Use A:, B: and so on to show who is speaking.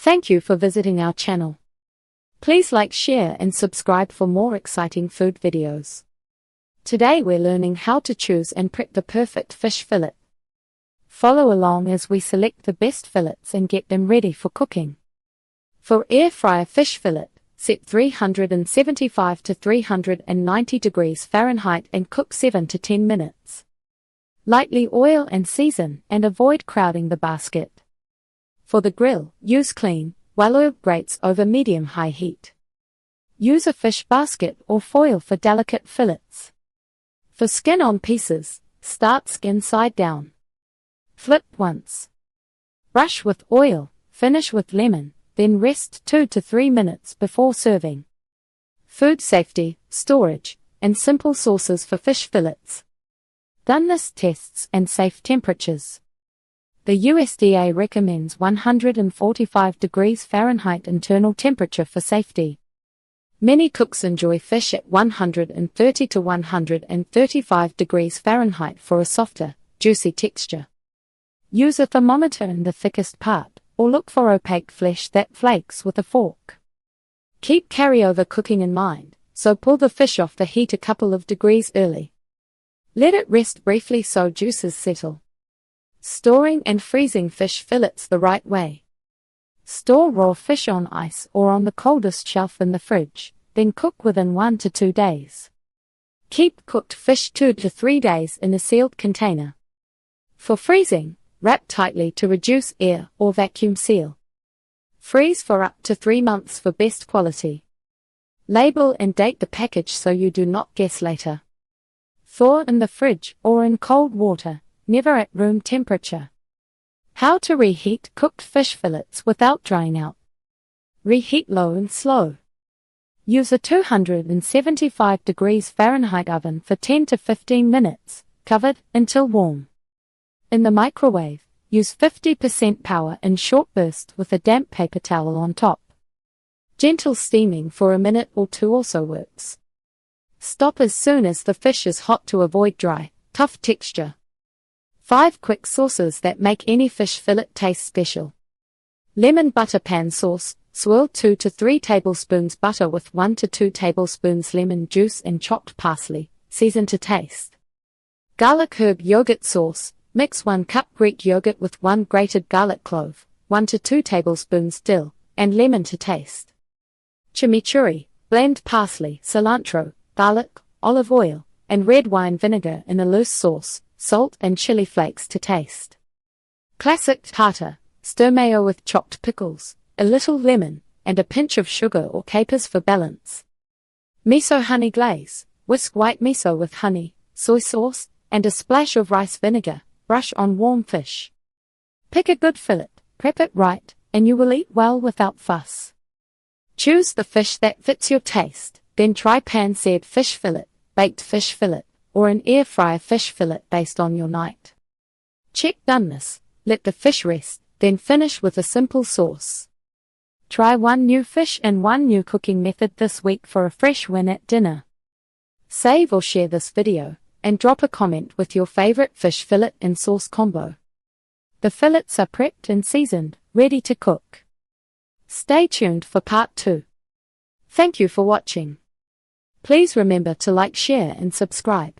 A: Thank you for visiting our channel. Please like, share and subscribe for more exciting food videos. Today we're learning how to choose and prep the perfect fish fillet. Follow along as we select the best fillets and get them ready for cooking. For air fryer fish fillet, set 375 to 390 degrees Fahrenheit and cook 7 to 10 minutes. Lightly oil and season and avoid crowding the basket. For the grill, use clean, well-oiled grates over medium-high heat. Use a fish basket or foil for delicate fillets. For skin-on pieces, start skin side down. Flip once. Brush with oil, finish with lemon, then rest 2 to 3 minutes before serving. Food safety, storage, and simple sauces for fish fillets. Doneness tests and safe temperatures. The USDA recommends 145 degrees Fahrenheit internal temperature for safety. Many cooks enjoy fish at 130 to 135 degrees Fahrenheit for a softer, juicy texture. Use a thermometer in the thickest part, or look for opaque flesh that flakes with a fork. Keep carryover cooking in mind, so pull the fish off the heat a couple of degrees early. Let it rest briefly so juices settle. Storing and freezing fish fillets the right way. Store raw fish on ice or on the coldest shelf in the fridge, then cook within 1 to 2 days. Keep cooked fish 2 to 3 days in a sealed container. For freezing, wrap tightly to reduce air or vacuum seal. Freeze for up to 3 months for best quality. Label and date the package so you do not guess later. Thaw in the fridge or in cold water, never at room temperature. How to reheat cooked fish fillets without drying out. Reheat low and slow. Use a 275 degrees Fahrenheit oven for 10 to 15 minutes, covered until warm. In the microwave, use 50% power in short bursts with a damp paper towel on top. Gentle steaming for a minute or 2 also works. Stop as soon as the fish is hot to avoid dry, tough texture. 5 quick sauces that make any fish fillet taste special. Lemon butter pan sauce, swirl 2 to 3 tablespoons butter with 1 to 2 tablespoons lemon juice and chopped parsley, season to taste. Garlic herb yogurt sauce, mix 1 cup Greek yogurt with 1 grated garlic clove, 1 to 2 tablespoons dill, and lemon to taste. Chimichurri, blend parsley, cilantro, garlic, olive oil, and red wine vinegar in a loose sauce, salt and chili flakes to taste. Classic tartar, stir mayo with chopped pickles, a little lemon, and a pinch of sugar or capers for balance. Miso honey glaze, whisk white miso with honey, soy sauce, and a splash of rice vinegar, brush on warm fish. Pick a good fillet, prep it right, and you will eat well without fuss. Choose the fish that fits your taste, then try pan-seared fish fillet, baked fish fillet, or an air fryer fish fillet based on your night. Check doneness, let the fish rest, then finish with a simple sauce. Try 1 new fish and 1 new cooking method this week for a fresh win at dinner. Save or share this video, and drop a comment with your favorite fish fillet and sauce combo. The fillets are prepped and seasoned, ready to cook. Stay tuned for part 2. Thank you for watching. Please remember to like, share and subscribe.